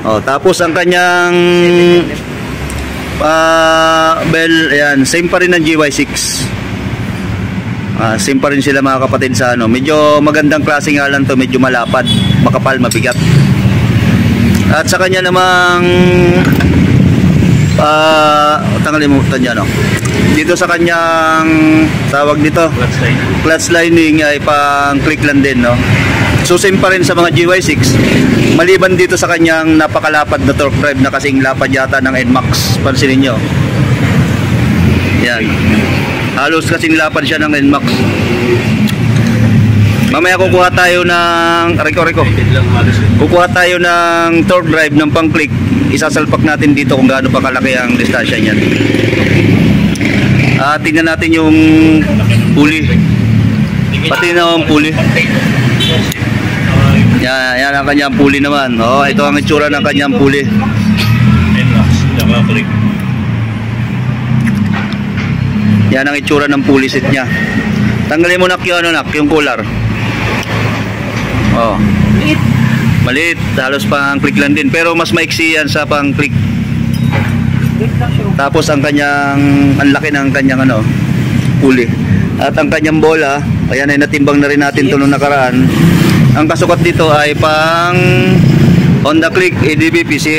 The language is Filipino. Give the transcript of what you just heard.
Oh, tapos ang kanyang bell, ayan, same pa rin ng GY6. Same pa rin sila mga kapatid sa ano. Medyo magandang klase nga lang to, medyo malapad, makapal, mabigat. At sa kanya namang tangalimutan niya, no? Dito sa kanyang tawag dito, clutch lining ay pang click lang din, no? So same pa rin sa mga GY6, maliban dito sa kanyang napakalapad na torque drive na kasing lapad yata ng NMAX. Pansinin nyo, yan, halos kasing lapad siya ng NMAX. Mamaya kukuha tayo ng kukuha tayo ng torque drive ng pang click, isasalpak natin dito kung gaano pa kalaki ang distansya niyan. Tingnan natin yung pulley, pati na ang pulley. Yan ang kanyang pulley naman. Oh, ito ang itsura ng kanyang pulley. Yan ang itsura ng pulley set niya. Tanggalin mo nak yung ano, nak, yung cooler. Oh, maliit, halos pang click lang din, pero mas maiksi yan sa pang click. Tapos ang laki ng kanyang ano, pulley. At ang kanyang bola, ayan ay natimbang na rin natin ito nung nakaraan. Ang kasukat dito ay pang Honda Click ADB PCX.